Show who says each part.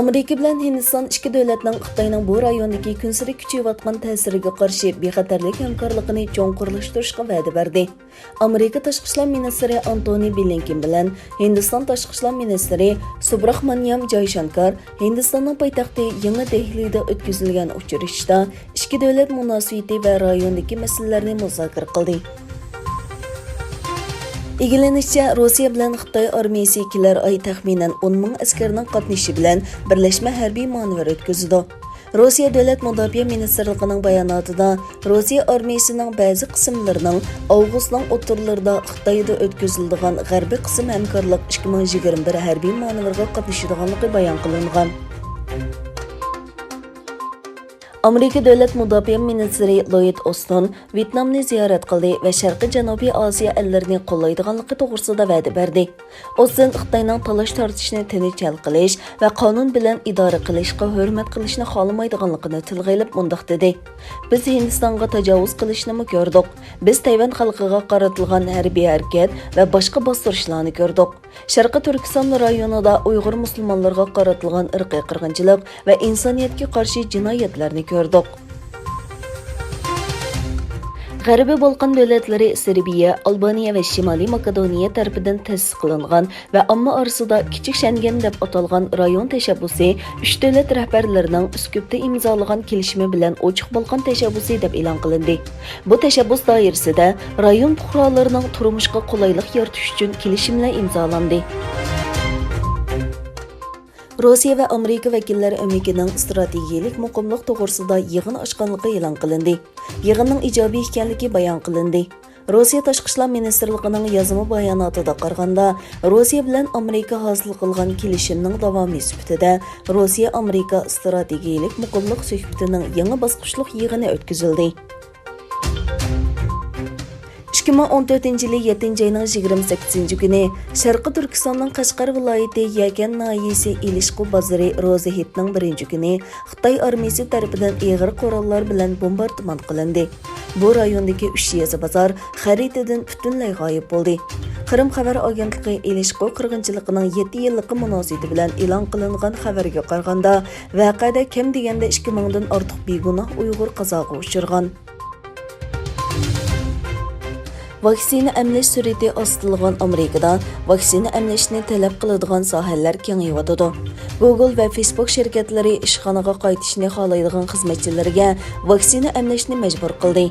Speaker 1: Amerika bilan Hindiston ikki davlatning Xitoyning bu rayondagi kunsiri kuchayotgan ta'siriga qarshi bexatarlik hamkorligini cho'nqurlashtirishga va'da berdi. Amerika tashqi ishlar ministri Antony Blinken bilan Hindiston tashqi ishlar ministri Subrahmanyam Jaishankar Hindistonning poytaxti Yangi Dehlida o'tkazilgan uchrashuvda ikki davlat munosabati va rayondagi masalalarni muzokara qildi. İgilənişçə, Rusiya bilan Xitoy armiyasi kelar ay təxminən 10 ming askarning qatnaşı bilan birləşmə hərbiy manevr o'tkazdi. Rusiya Davlat Mudofaa Ministerligining bayonotida Rusiya armiyasining ba'zi qismlarining avgustning o'rtalarida Xitoyda o'tkaziladigan g'arbiy qism hamkorlik 2021 harbiy manevrga qatnashadiganligi bayon qilingan. Amerika Davlat Mudofaa Ministri Lloyd Austin Vyetnamni ziyorat qildi va Sharqiy Janubiy Osiyo ellarini qo'llaydiganligi to'g'risida va'da berdi. Austin Xitoyning talash tortishni tinch hal qilish va qonun bilan idora qilishga hurmat qilishni xohlamaydiganligini tilga olib mundaq dedi. Biz Hindistonga tajovuz qilishni ko'rdik. Biz Tayvan xalqiga qaratilgan harbiy harakat va boshqa bostirishlarni ko'rdik. Sharqiy Turkiston rayonida Uyg'ur musulmonlarga qaratilgan irqiy qirg'inchilik va insoniyatga qarshi jinoyatlarni gördük. G'arbiy Balkan davlatlari Serbiya, Albaniya va Shimoliy Makedoniya tarafidan ta'sis qilingan va omma orasida kichik Schengen deb atalgan rayon tashabbusi 3 davlat rahbarlarining Uskupda imzolagan kelishimi bilan ochiq Balkan tashabbusi deb e'lon qilindi. Bu tashabbus doirasida rayon fuqarolarining turmushga qulaylik yaratish uchun kelishimlar imzolandi. Rossiya va Amerika vakillari o'mikining strategik muqimlik to'g'risida yig'in ochganligi e'lon qilindi. Yig'inning ijobiy ekanligi bayon qilindi. Rossiya tashqi ishlar ministrligining yozma bayonotida qaraganda, Rossiya bilan Amerika hosil qilgan kelishimning davomiy sifatida Rossiya Amerika strategik muqimlik suhbatining yangi bosqichli yig'ini o'tkazildi. 2014 yil 7 ayning 28 kuni Sharqiy Turkistonning Qashqar viloyati Yakan noyisi Ilishqu bozori Rozahitning 1-kuni Xitoy armiyasi tomonidan og'ir qurollar bilan bombardimon qilindi. Bu rayondagi 3 yezi bozor xaritadan butunlay g'oyib bo'ldi. Qrim xabar agentligi Ilishqu qirg'inchiligining 7 yillik munosabati bilan e'lon qilingan xabarga qaraganda, voqeada kam deganda 2000 dan ortiq begunoh Uyg'ur qazoga uchirgan. Vaksina emlash surati ostilgan Amerikada vaksina emlashni talab qiladigan sohalar kengayotdi. Google va Facebook shirkatlari ishxonaga qaytishni xohlaydigan xizmatchilarga vaksina emlashni majbur qildi.